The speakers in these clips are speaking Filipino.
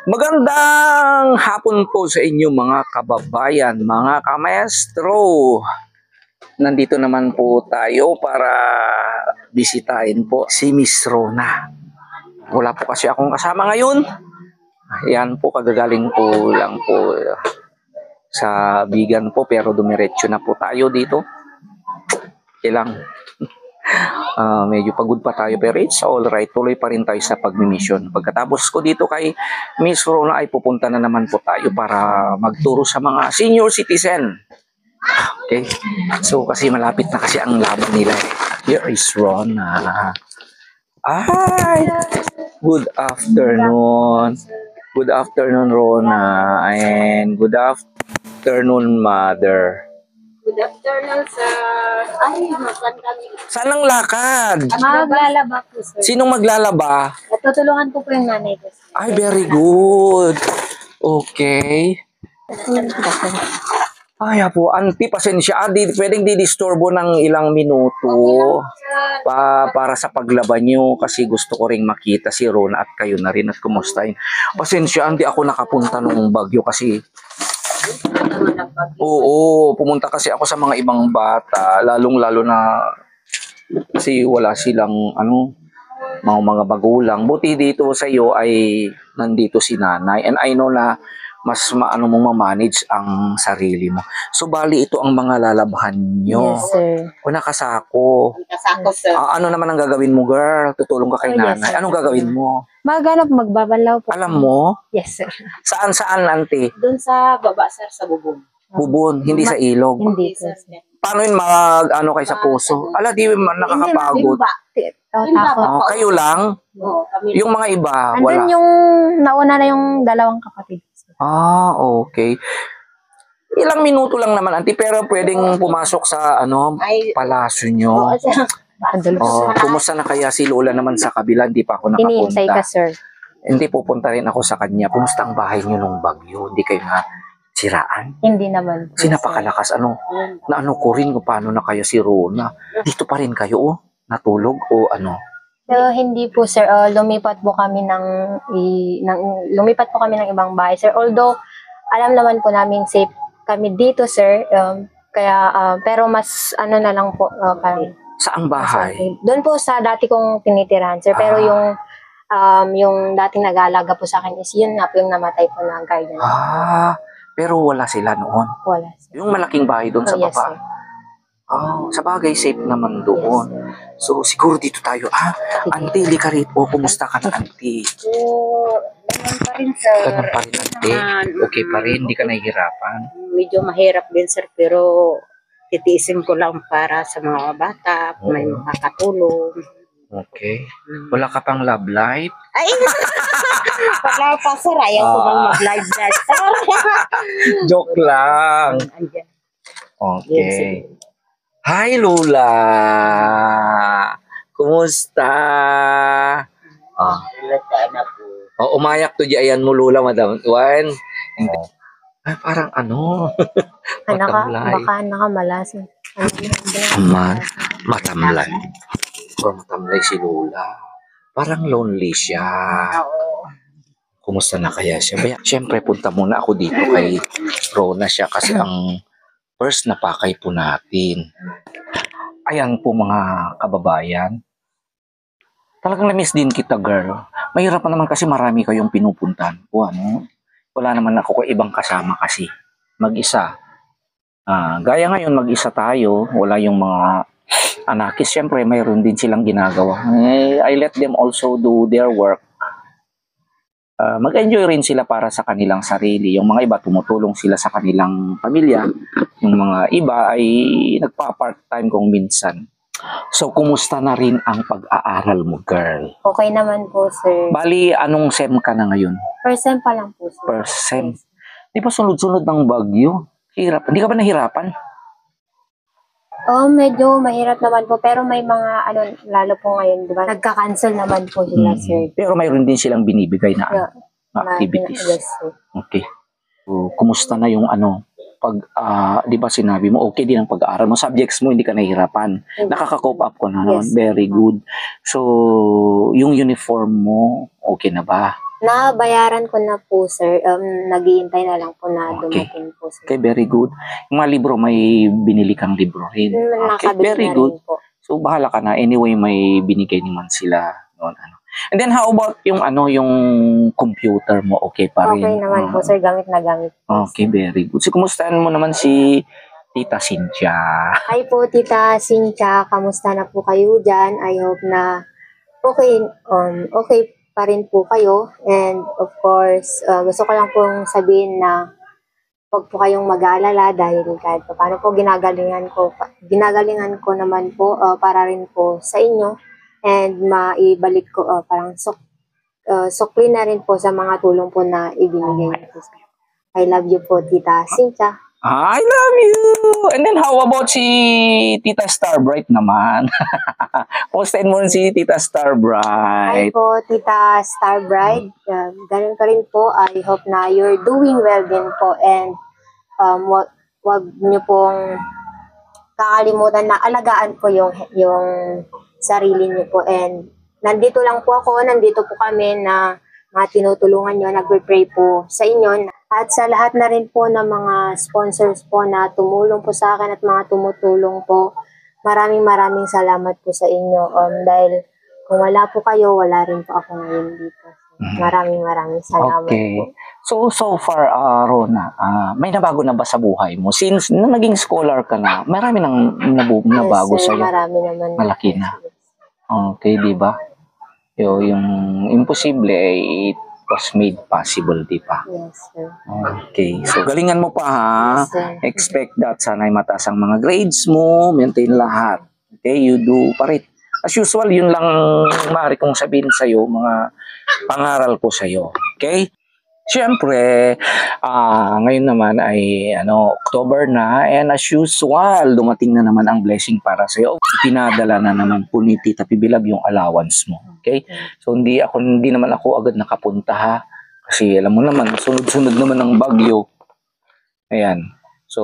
Magandang hapon po sa inyo mga kababayan, mga kamaestro. Nandito naman po tayo para bisitahin po si Miss Rona. Wala po kasi akong kasama ngayon. Ayan po, kagagaling po lang po sa Bigan po, pero dumiretso na po tayo dito. Kailang medyo pagod pa tayo, pero it's alright, tuloy pa rin tayo sa pagmimission. Pagkatapos ko dito kay Miss Rona ay pupunta na naman po tayo para magturo sa mga senior citizen. Okay, so kasi malapit na kasi ang laban nila. Here is Rona. Ay, good afternoon. Good afternoon, Rona, and good afternoon, Mother. Good afternoon, sir. Ay, maganda. Saan ang lakad? Maglalaba po, sir. Sinong maglalaba? Tutulungan ko po yung nanay ko, sir. Ay, very good. Okay. Ay, po, auntie, pasensya. Pwedeng didisturbo ng ilang minuto para sa paglaban nyo kasi gusto ko ring makita si Rona at kayo na rin at kumustahin. Pasensya, hindi ako nakapunta nung bagyo kasi oo, pumunta kasi ako sa mga ibang bata, lalong-lalo na kasi wala silang mga magulang. Buti dito sa iyo ay nandito si nanay, and I know na mas maano mong ma-manage ang sarili mo. So bali ito ang mga lalabahan nyo. Yes, sir. O nakasako. Nakasako, sir. Ano naman ang gagawin mo, girl? Tutulong ka kay Oh, yes, nanay. sir. Anong gagawin mo? Maghanap, magbabalaw po. Alam mo? Yes, sir. Saan, auntie? Doon sa baba, sir, sa bubong. Bubon, hindi sa ilog. Hindi, sir. Paano yun kay sa puso? Ala, di nakakapagod. Kayo lang? Oo, kami. Yung mga iba, Andun wala. yung nauna na yung dalawang kapatid. Okay. Ilang minuto lang naman, auntie, pero pwedeng pumasok sa palasyo nyo. Kumusta na kaya si Lola naman sa kabila? Hindi pa ako Iniintay ka, nakapunta. sir. Hindi, pupunta rin ako sa kanya. Kumusta ang bahay nyo nung bagyo? Hindi kayo na siraan? Hindi naman. Sinapakalakas, ko rin kung paano na kaya si Rona. Dito pa rin kayo, natulog o ano? So, hindi po, sir. Lumipat po kami ng ibang bahay, sir. Although, alam naman po namin safe kami dito, sir. Pero mas na lang po. Saang bahay? Doon po sa dati kong tinitirahan, sir. Pero yung dating nag-aalaga po sa akin is yun na po yung namatay po na guardian. Pero wala sila noon? Wala, sir. Yung malaking bahay doon sa Yes, baba? sir. Sa bagay, safe naman doon. Yes, So, siguro dito tayo. Auntie, lika rito. Kumusta ka na, auntie? Ganun pa rin, sir. Ganun pa rin, auntie. Okay pa rin, hindi ka nahihirapan. Medyo mahirap din, sir, pero titiisin ko lang para sa mga bata, may makakatulong. Okay. Wala ka pang love life? Ay! Pagla pa, sir, ayaw ko bang mag-live na, sir. Joke lang. Andyan. Okay. Hi, Lola! Kumusta? Umayak to di ayan mo, Lola, madam. Juan. Ay, parang matamlay. Baka nakamalas. Matamlay. Matamlay si Lola. Parang lonely siya. Kumusta na kaya siya? Siyempre, punta muna ako dito kay Rona siya kasi ang first na pakay po natin. Ayan po mga kababayan. Talagang na-miss din kita, girl. Mahirap pa naman kasi marami kayong pinupuntahan po, Wala naman ako ibang kasama kasi. Mag-isa. Gaya ngayon, mag-isa tayo. Wala yung mga anakis. Siyempre, mayroon din silang ginagawa. I let them also do their work. Mag-enjoy rin sila para sa kanilang sarili. Yung mga iba, tumutulong sila sa kanilang pamilya. Yung mga iba ay nagpa-part-time kung minsan. So, kumusta na rin ang pag-aaral mo, girl? Okay naman po, sir. Bali, anong SEM ka na ngayon? First sem pa lang po, sir. First SEM. Di ba sunod-sunod ng bagyo? Hirap. Hindi ka ba nahirapan? Medyo mahirap naman po. Pero may mga, lalo po ngayon, di ba? Nagka-cancel naman po sila, sir. Pero mayroon din silang binibigay na activities. Yes, sir. Okay. So, kumusta na yung di ba sinabi mo, okay din ang pag-aaral mo, subjects mo, hindi ka nahihirapan. Nakaka-cope up ko na. Yes. Very good. So, yung uniform mo, okay na ba? Nabayaran ko na po, sir. Naghihintay na lang po na Okay. dumating po, sir. Okay, very good. Yung mga libro, may binili kang libro rin. Okay, Nakabili very na good. rin po. So, bahala ka na. Anyway, may binigay naman sila. Noon, ano. And then, how about yung yung computer mo? Okay pa rin? Okay naman po, sir. Gamit na gamit po. Okay, very good. So, kumustahan mo naman si Tita Cynthia? Hi po, Tita Cynthia. Kamusta na po kayo dyan? I hope na okay pa rin po kayo. And of course, gusto ko lang pong sabihin na huwag po kayong mag-aalala dahil kahit pa paano po ginagalingan ko naman po para rin po sa inyo and maibalik ko parang sukli na rin po sa mga tulong po na ibinigay niyo po. I love you po, Tita Cynthia. I love you! And then, how about si Tita Starbright naman? Kumustahin mo rin si Tita Hi Starbright? po, Tita Starbride. Ganun pa rin po. I hope na you're doing well din po and wag niyo pong kakalimutan na alagaan po yung sarili niyo po. And nandito lang po ako, nandito po kami na mga tinutulungan niyo, nagpe-pray po sa inyo. At sa lahat na rin po ng mga sponsors po na tumulong po sa akin at mga tumutulong po, maraming salamat po sa inyo. Dahil kung wala po kayo, wala rin po ako ngayon dito. Maraming salamat Okay. po. So far, Rona, may nabago na ba sa buhay mo? Since na naging scholar ka na, marami nang nabago Yes, sir, sa'yo. marami naman. Malaki na. Okay, di ba? Yung imposible, it was made possible, di ba? Yes, sir. Okay. So, galingan mo pa, ha? Yes, sir. Expect that. Sana ay mataas ang mga grades mo, maintain lahat. Okay, you do pa rin. As usual, yun lang maaari kong sabihin sa'yo, mga pangaral ko sa'yo. Okay? Siyempre, ngayon naman ay October na, and as usual, dumating na naman ang blessing para sa'yo. Pinadala na naman po ni Tita Pibilab yung allowance mo. Okay? So, hindi naman ako agad nakapunta, ha? Kasi alam mo naman, sunod-sunod naman ang bagyo. Ayan. So,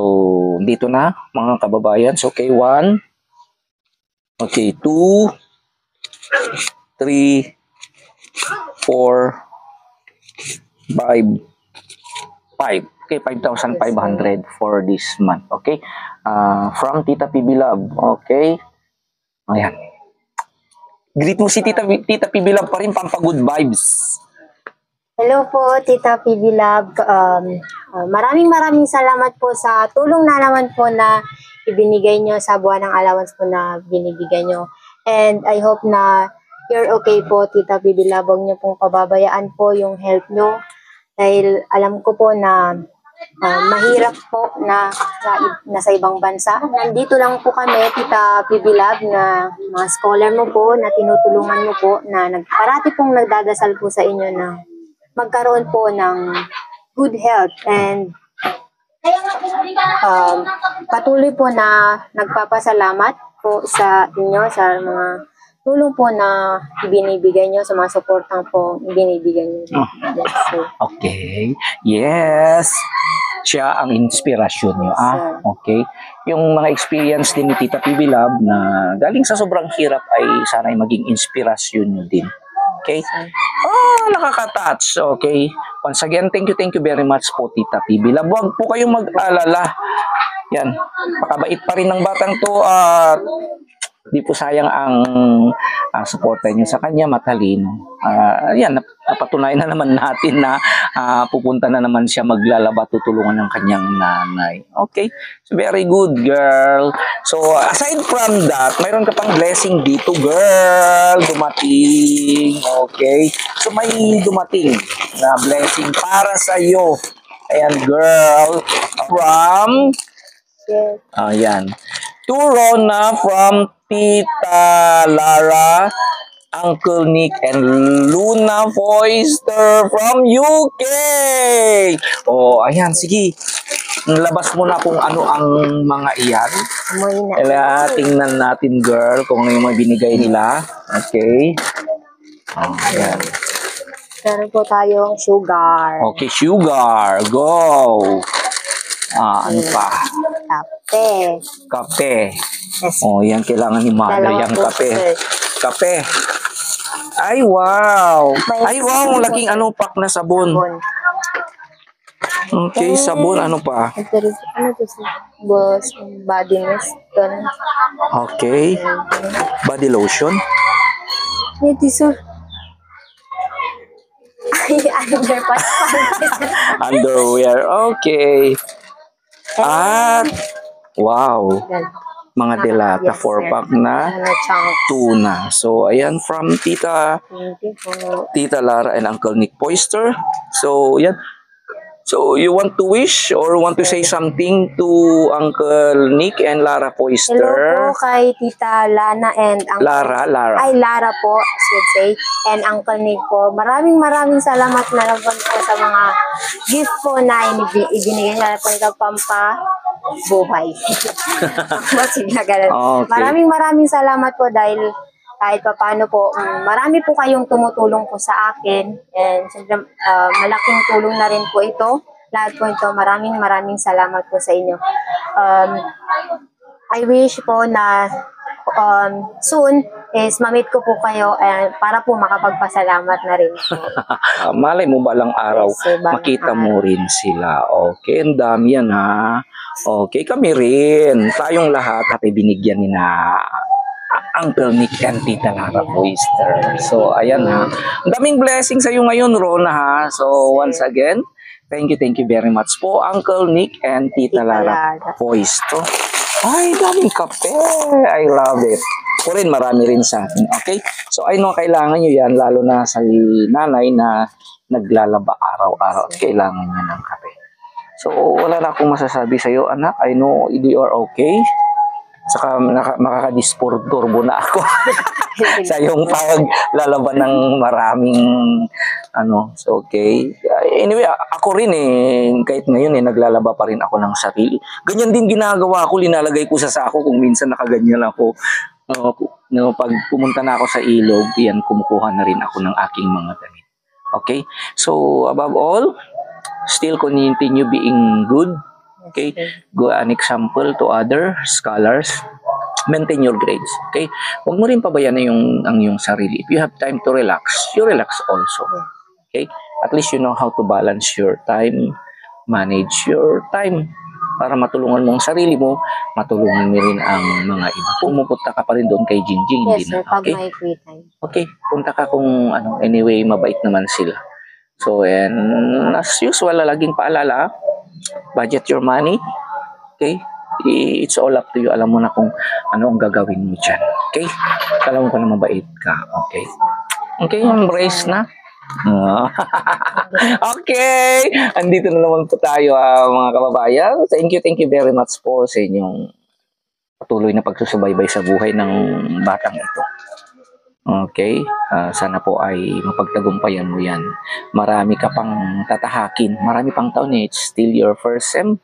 dito na, mga kababayan. So, okay, 1. Okay, 2, 3, 4, 5. Okay, 5,500 for this month. Okay? From Tita PB Love. Okay? Ayan. Greet mo si Tita PB Love pa rin, pampagood vibes. Hello po, Tita PB Love. Maraming salamat po sa tulong na naman po na ibinigay nyo sa buwan ng allowance po na binibigay nyo. And I hope na you're okay po, Tita PB Love. Huwag nyo pong pababayaan po yung health nyo. Dahil alam ko po na mahirap po na nasa ibang bansa. Nandito lang po kami, Tita PB Love, na mga scholar mo po, na tinutulungan mo po, na parati pong nagdadasal po sa inyo na magkaroon po ng good health and patuloy po na nagpapasalamat po sa inyo sa mga tulong po na ibinibigay nyo, sa mga suportang po ibinibigay nyo. Yes, sir. Okay. Yes. Siya ang inspirasyon nyo. Okay. Yung mga experience din ni Tita PB Love na galing sa sobrang hirap ay sana ay maging inspirasyon nyo din. Okay? Nakaka-touch. Okay. Once again, thank you very much po, Tita PB Love. Huwag po kayong mag-alala. Yan. Pakabait pa rin ng batang to at di po sayang ang suporta niyo sa kanya, matalino. Yan, napatunayan na naman natin na pupunta na naman siya maglalaba, tutulungan ng kanyang nanay. Okay? So, very good, girl. So, aside from that, mayroon ka pang blessing dito, girl. Dumating. Okay? So, may dumating na blessing para sa iyo. Ayan, girl. From... Yes. Ayan. To Rona from Tita Lara, Uncle Nick, and Luna Foister from UK. Ayan, sige. Labas mo na kung ano ang mga iyan. Amoy na. Tingnan natin, girl, kung ano yung mga binigay nila. Okay. Ayan. Meron po tayong sugar. Okay, sugar. Go. Ano pa? Kape. Kape. Yes. Yan, kailangan ni Mother Dalawa yung po, kape. sir. Kape. Ay, wow. May Ay, wow. Ang laking ano, pack na sabon. Sabon. Okay, sabon. Ano pa? Ito rin, ano to sa boss, body mist. Doon. Okay. Body lotion. Ito, sir. Ay, underpants. Underwear. Okay. At, wow. Mga delata Yes, 4-pack sir. na Ano, chunk. tuna. So, ayan from Thank you po. Tita Lara and Uncle Nick Poister. So, yan. So, you want to wish or want to say something to Uncle Nick and Lara Hello Poister? po kay Tita Lana and Uncle Lara. Ay, Lara po, I should say, and Uncle Nick po. Maraming salamat na naman po sa mga gift po na ibinigay niya po ito buhay. Masig na ganun. Okay. Maraming salamat po dahil kahit pa paano po, marami po kayong tumutulong po sa akin. And siyempre, malaking tulong na rin po ito. Lahat po ito, maraming salamat po sa inyo. I wish po na soon is ma-meet ko po kayo para po makapagpasalamat na rin po. Malay mo balang araw, Yes, sir, balang makita araw. mo rin sila. Okay, ang dami yan ha. Okay, kami rin. Tayong lahat at ibinigyan ni na Uncle Nick and Tita Lara Poister. So, ayan ha. Ang daming blessings sa iyo ngayon, Rona ha. So, once again, thank you very much po, Uncle Nick and Tita Lara Poister. Ay, daming kape. I love it. Ko rin, marami rin sa akin. Okay? So, I know kailangan nyo yan, lalo na sa nanay na naglalaba araw-araw at kailangan niya ng kape. So, wala na akong masasabi sa iyo, anak. I know you are okay. Saka makakadispor-turbo na ako sa yung paglalaban ng maraming so okay. Anyway, ako rin kahit ngayon naglalaba pa rin ako ng sarili. Ganyan din ginagawa ko, linalagay ko sa sako kung minsan nakaganyan ako. Pag pumunta na ako sa ilog, yan, kumukuha na rin ako ng aking mga damit. Okay? So, above all, still continue being good. Okay, go an example to other scholars. Maintain your grades. Okay, huwag mo rin pabayaan ang iyong sarili. If you have time to relax, you relax also. Okay, at least you know how to balance your time, manage your time para matulungan mo ang sarili mo, matulungan mo rin ang mga iba. Pumupunta ka pa rin doon kay Jingjing. Yes, sir, pag Okay, may free time. okay, punta ka kung anyway, mabait naman sila. So, and as usual, laging paalala, budget your money. Okay? It's all up to you. Alam mo na kung ano ang gagawin mo dyan. Okay? Alam mo ko na mabait ka. Okay? Okay, embrace na. Okay! Andito na naman po tayo, mga kababayan. Thank you very much po sa inyong patuloy na pagsusubaybay sa buhay ng batang ito. Okay? Sana po ay mapagtagumpayan mo yan. Marami ka pang tatahakin. Marami pang taon It's still your first sem.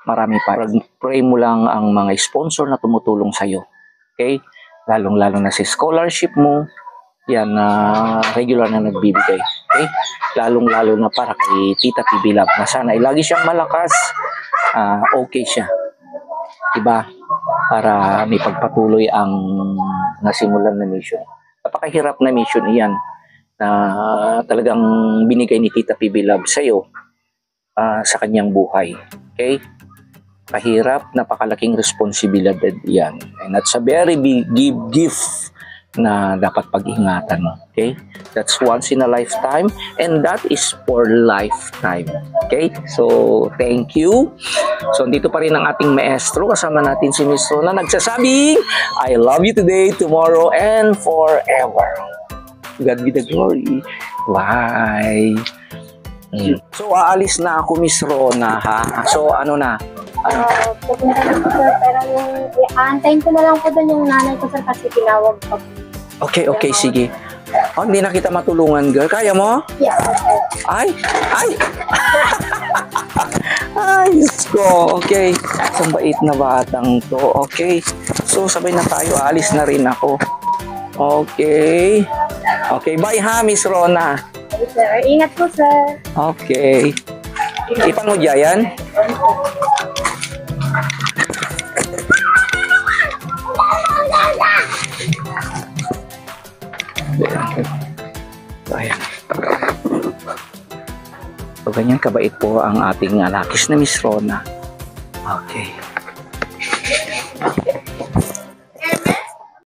Marami pa. Pray mo lang ang mga sponsor na tumutulong sa'yo. Okay? Lalong-lalo na si scholarship mo. Yan regular na nagbibigay. Okay? Lalong-lalo na para kay Tita PB Love na sana ay lagi siyang malakas. Okay siya. Diba? Para may pagpatuloy ang nasimulan na mission. Napakahirap na mission iyan na talagang binigay ni Tita PB Love sa'yo sa kanyang buhay. Okay? Kahirap, napakalaking responsibilidad yan. And that's a very big gift na dapat pag-ingatan mo. Okay? That's once in a lifetime and that is for lifetime. Okay? So, thank you. So, dito pa rin ang ating maestro. Kasama natin si Miss Rona nagsasabing, I love you today, tomorrow, and forever. God be the glory. Bye. So, aalis na ako, Miss Rona, ha? So, ano na? Pupunta na po, sir, pero aantayin ko na lang po doon yung nanay ko, sir, kasi tinawag ko. Okay, sige. Hindi na kita matulungan, girl. Kaya mo? Yes, sir. Ay! Ay, Diyos ko. Okay. Isang bait na batang to. Okay. So, sabay na tayo. Alis na rin ako. Okay. Okay, bye ha, Miss Rona. Okay, sir. Ingat po, sir. Okay. Ipangudya yan? So ganyan kabait po ang ating lakis na Miss Rona. Okay.